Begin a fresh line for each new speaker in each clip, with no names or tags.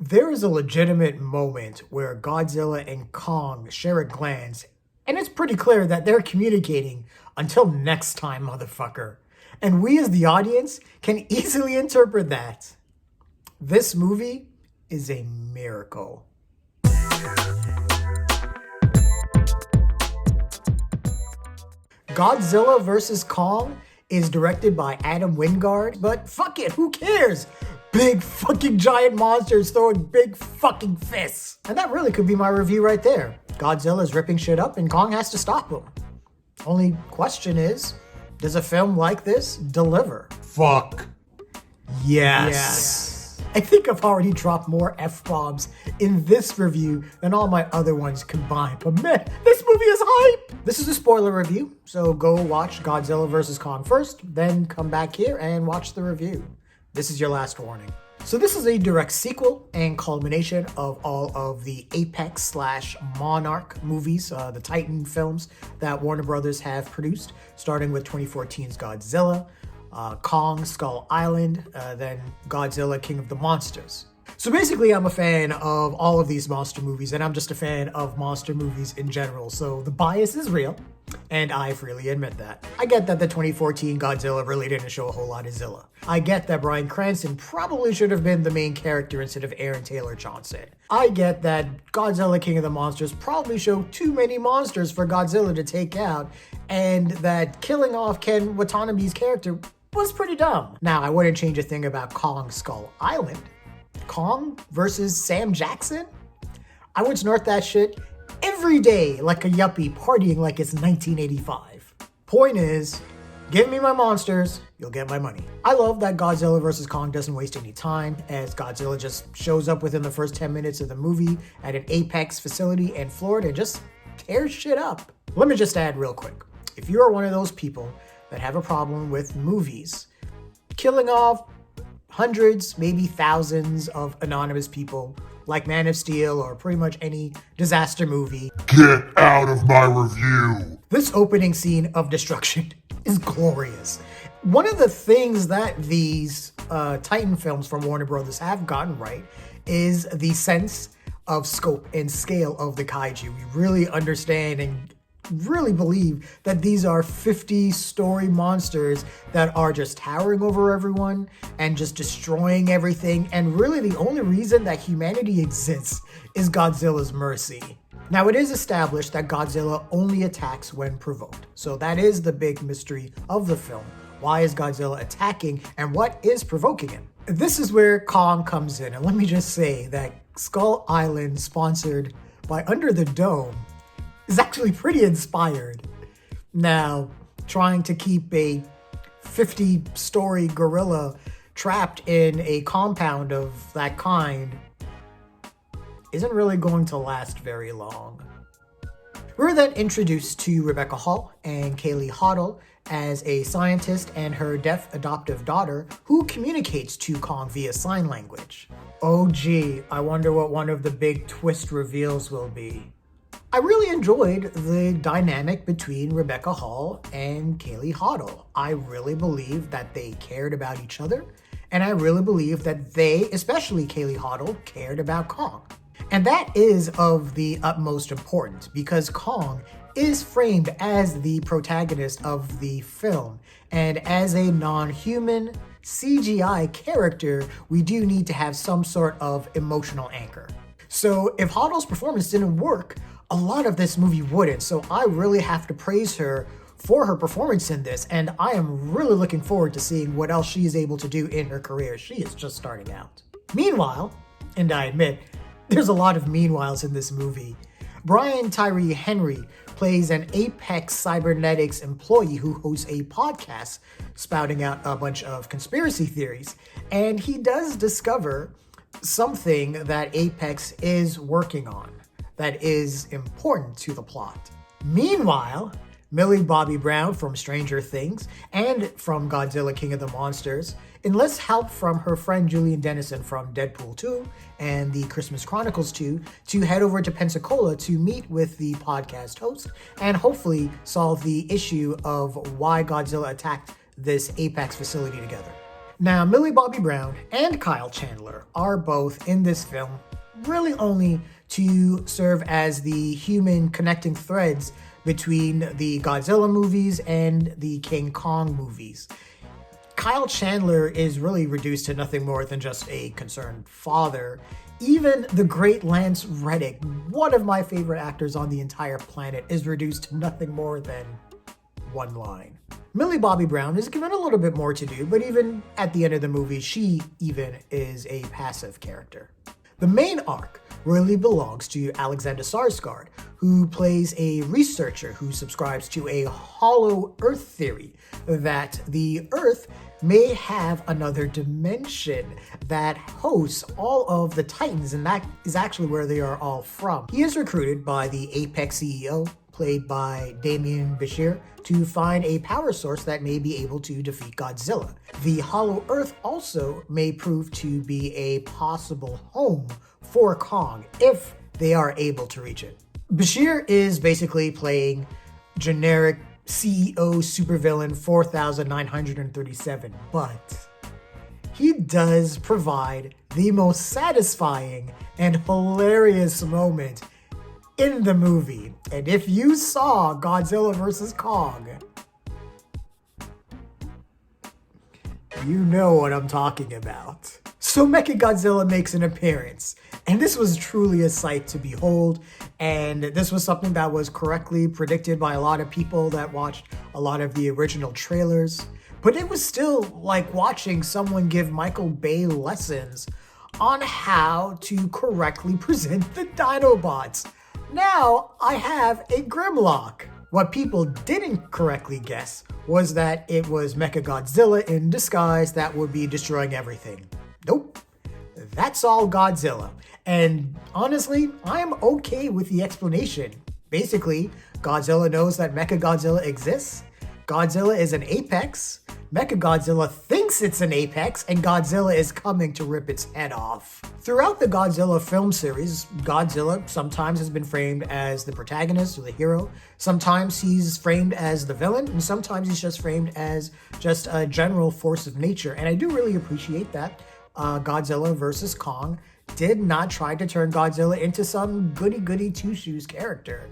There is a legitimate moment where Godzilla and Kong share a glance, and it's pretty clear that they're communicating until next time, motherfucker. And we as the audience can easily interpret that. This movie is a miracle. Godzilla vs. Kong is directed by Adam Wingard, but fuck it, who cares? Big fucking giant monsters throwing big fucking fists. And that really could be my review right there. Godzilla's ripping shit up and Kong has to stop him. Only question is, does a film like this deliver?
Fuck.
Yes. I think I've already dropped more F-bombs in this review than all my other ones combined. But man, this movie is hype! This is a spoiler review, so go watch Godzilla vs. Kong first, then come back here and watch the review. This is your last warning. So this is a direct sequel and culmination of all of the Apex/Monarch movies, the Titan films that Warner Brothers have produced, starting with 2014's Godzilla, Kong, Skull Island, then Godzilla, King of the Monsters. So basically, I'm a fan of all of these monster movies, and I'm just a fan of monster movies in general, so the bias is real, and I freely admit that. I get that the 2014 Godzilla really didn't show a whole lot of Zilla. I get that Bryan Cranston probably should have been the main character instead of Aaron Taylor Johnson. I get that Godzilla, King of the Monsters probably showed too many monsters for Godzilla to take out, and that killing off Ken Watanabe's character was pretty dumb. Now, I wouldn't change a thing about Kong Skull Island. Kong versus Sam Jackson? I would snort that shit every day like a yuppie partying like it's 1985. Point is, give me my monsters, you'll get my money. I love that Godzilla vs. Kong doesn't waste any time, as Godzilla just shows up within the first 10 minutes of the movie at an Apex facility in Florida and just tears shit up. Let me just add real quick. If you are one of those people that have a problem with movies killing off hundreds, maybe thousands of anonymous people, like Man of Steel or pretty much any disaster movie,
Get out of my review.
this opening scene of destruction is glorious. One of the things that these Titan films from Warner Brothers have gotten right is the sense of scope and scale of the kaiju. We really understand and really believe that these are 50-story monsters that are just towering over everyone and just destroying everything, and really the only reason that humanity exists is Godzilla's mercy. Now, it is established that Godzilla only attacks when provoked, so that is the big mystery of the film. Why is Godzilla attacking, and what is provoking him? This is where Kong comes in, and let me just say that Skull Island, sponsored by Under the Dome, is actually pretty inspired. Now, trying to keep a 50-story gorilla trapped in a compound of that kind isn't really going to last very long. We're then introduced to Rebecca Hall and Kaylee Hoddle as a scientist and her deaf adoptive daughter who communicates to Kong via sign language. Oh gee, I wonder what one of the big twist reveals will be. I really enjoyed the dynamic between Rebecca Hall and Kaylee Hoddle. I really believe that they cared about each other, and I really believe that they, especially Kaylee Hoddle, cared about Kong. And that is of the utmost importance because Kong is framed as the protagonist of the film, and as a non-human CGI character, we do need to have some sort of emotional anchor. So if Hoddle's performance didn't work, a lot of this movie wouldn't, so I really have to praise her for her performance in this, and I am really looking forward to seeing what else she is able to do in her career. She is just starting out. Meanwhile, and I admit, there's a lot of meanwhiles in this movie, Brian Tyree Henry plays an Apex Cybernetics employee who hosts a podcast spouting out a bunch of conspiracy theories, and he does discover something that Apex is working on that is important to the plot. Meanwhile, Millie Bobby Brown from Stranger Things and from Godzilla King of the Monsters enlists help from her friend Julian Dennison from Deadpool 2 and the Christmas Chronicles 2 to head over to Pensacola to meet with the podcast host and hopefully solve the issue of why Godzilla attacked this Apex facility together. Now, Millie Bobby Brown and Kyle Chandler are both in this film really only to serve as the human connecting threads between the Godzilla movies and the King Kong movies. Kyle Chandler is really reduced to nothing more than just a concerned father. Even the great Lance Reddick, one of my favorite actors on the entire planet, is reduced to nothing more than one line. Millie Bobby Brown is given a little bit more to do, but even at the end of the movie, she even is a passive character. The main arc really belongs to Alexander Skarsgård, who plays a researcher who subscribes to a hollow Earth theory that the Earth may have another dimension that hosts all of the Titans, and that is actually where they are all from. He is recruited by the Apex CEO, played by Damien Bashir, to find a power source that may be able to defeat Godzilla. The Hollow Earth also may prove to be a possible home for Kong if they are able to reach it. Bashir is basically playing generic CEO supervillain 4937, but he does provide the most satisfying and hilarious moment in the movie. And if you saw Godzilla vs. Kong, you know what I'm talking about. So Mechagodzilla makes an appearance, and this was truly a sight to behold, and this was something that was correctly predicted by a lot of people that watched a lot of the original trailers. But it was still like watching someone give Michael Bay lessons on how to correctly present the Dinobots. Now I have a Grimlock. What people didn't correctly guess was that it was Mechagodzilla in disguise that would be destroying everything. Nope, that's all Godzilla. And honestly, I'm okay with the explanation. Basically, Godzilla knows that Mechagodzilla exists. Godzilla is an apex. Mechagodzilla thinks it's an apex, and Godzilla is coming to rip its head off. Throughout the Godzilla film series, Godzilla sometimes has been framed as the protagonist or the hero. Sometimes he's framed as the villain, and sometimes he's just framed as just a general force of nature. And I do really appreciate that Godzilla vs. Kong did not try to turn Godzilla into some goody-goody two-shoes character.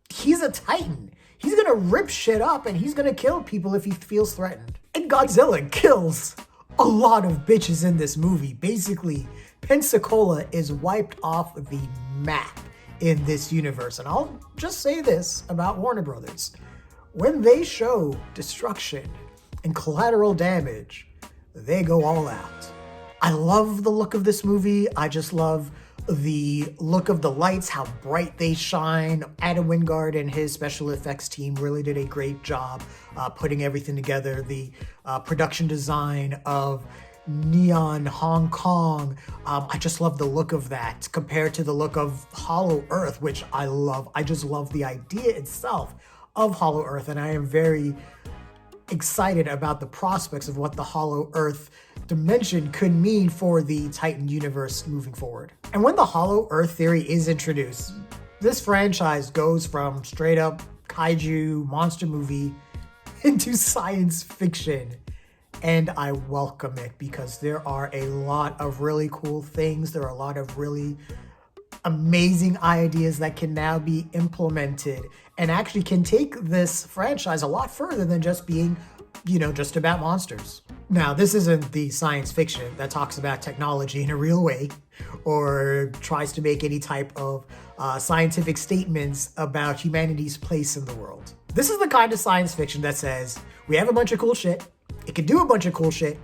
He's a titan. He's gonna rip shit up and he's gonna kill people if he feels threatened. And Godzilla kills a lot of bitches in this movie. Basically, Pensacola is wiped off the map in this universe. And I'll just say this about Warner Brothers. When they show destruction and collateral damage, they go all out. I love the look of this movie. I just love the look of the lights, how bright they shine. Adam Wingard and his special effects team really did a great job putting everything together. The production design of neon Hong Kong, I just love the look of that compared to the look of Hollow Earth, which I love. I just love the idea itself of Hollow Earth, and I am very excited about the prospects of what the Hollow Earth dimension could mean for the Titan universe moving forward. And when the Hollow Earth theory is introduced, this franchise goes from straight up kaiju monster movie into science fiction. And I welcome it because there are a lot of really cool things. There are a lot of really amazing ideas that can now be implemented and actually can take this franchise a lot further than just being, just about monsters. Now, this isn't the science fiction that talks about technology in a real way or tries to make any type of scientific statements about humanity's place in the world. This is the kind of science fiction that says, we have a bunch of cool shit. It can do a bunch of cool shit.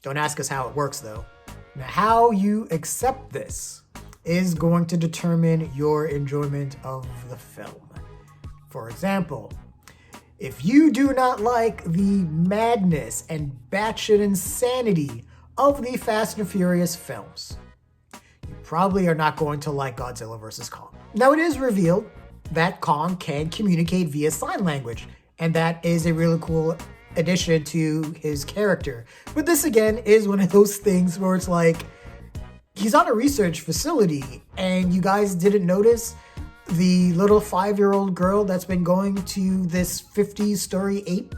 Don't ask us how it works, though. Now, how you accept this is going to determine your enjoyment of the film. For example, if you do not like the madness and batshit insanity of the Fast and Furious films, you probably are not going to like Godzilla vs. Kong. Now, it is revealed that Kong can communicate via sign language, and that is a really cool addition to his character. But this, again, is one of those things where it's like, he's on a research facility, and you guys didn't notice the little 5-year-old girl that's been going to this 50-story ape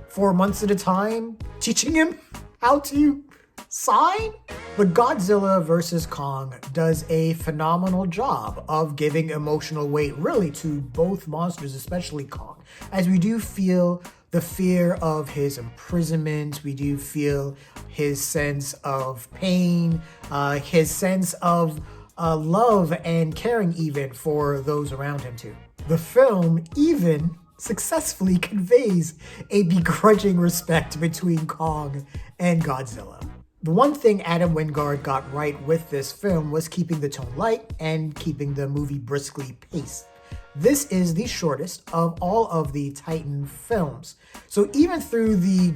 for months at a time, teaching him how to Sign? But Godzilla vs. Kong does a phenomenal job of giving emotional weight really to both monsters, especially Kong, as we do feel the fear of his imprisonment, we do feel his sense of pain, his sense of love and caring even for those around him too. The film even successfully conveys a begrudging respect between Kong and Godzilla. The one thing Adam Wingard got right with this film was keeping the tone light and keeping the movie briskly paced. This is the shortest of all of the Titan films. So even through the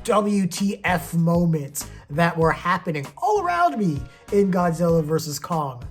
WTF moments that were happening all around me in Godzilla vs. Kong,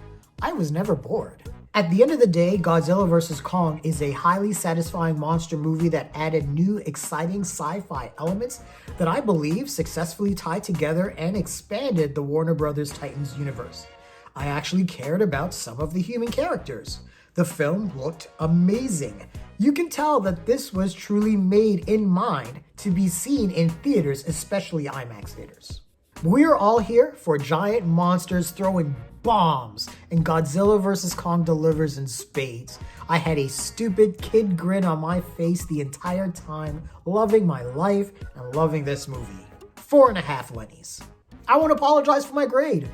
I was never bored. At the end of the day, Godzilla vs. Kong is a highly satisfying monster movie that added new, exciting sci-fi elements that I believe successfully tied together and expanded the Warner Bros. Titans universe. I actually cared about some of the human characters. The film looked amazing. You can tell that this was truly made in mind to be seen in theaters, especially IMAX theaters. We're all here for giant monsters throwing bombs, and Godzilla vs. Kong delivers in spades. I had a stupid kid grin on my face the entire time, loving my life and loving this movie. 4.5 Lennies. I won't apologize for my grade.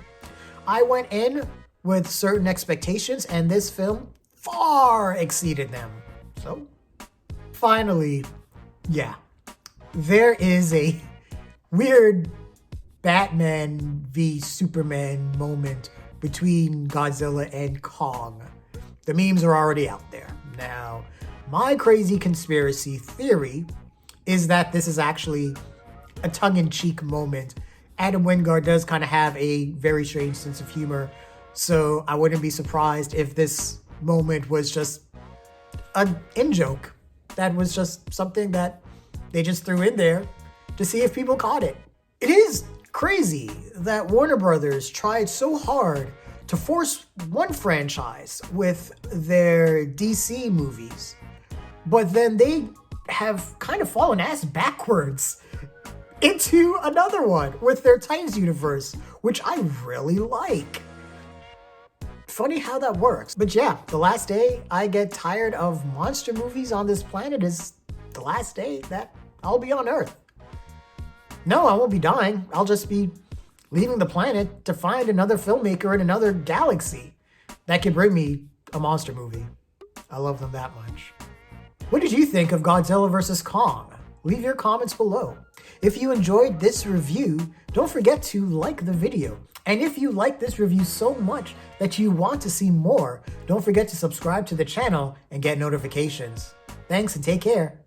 I went in with certain expectations, and this film far exceeded them. So, finally, yeah, there is a weird Batman v Superman moment between Godzilla and Kong. The memes are already out there. Now, my crazy conspiracy theory is that this is actually a tongue-in-cheek moment. Adam Wingard does kind of have a very strange sense of humor, so I wouldn't be surprised if this moment was just an in-joke. That was just something that they just threw in there to see if people caught it. It is crazy that Warner Brothers tried so hard to force one franchise with their DC movies, but then they have kind of fallen ass backwards into another one with their Titans universe, which I really like. Funny how that works. But yeah, the last day I get tired of monster movies on this planet is the last day that I'll be on Earth. No, I won't be dying. I'll just be leaving the planet to find another filmmaker in another galaxy that can bring me a monster movie. I love them that much. What did you think of Godzilla vs. Kong? Leave your comments below. If you enjoyed this review, don't forget to like the video. And if you like this review so much that you want to see more, don't forget to subscribe to the channel and get notifications. Thanks and take care.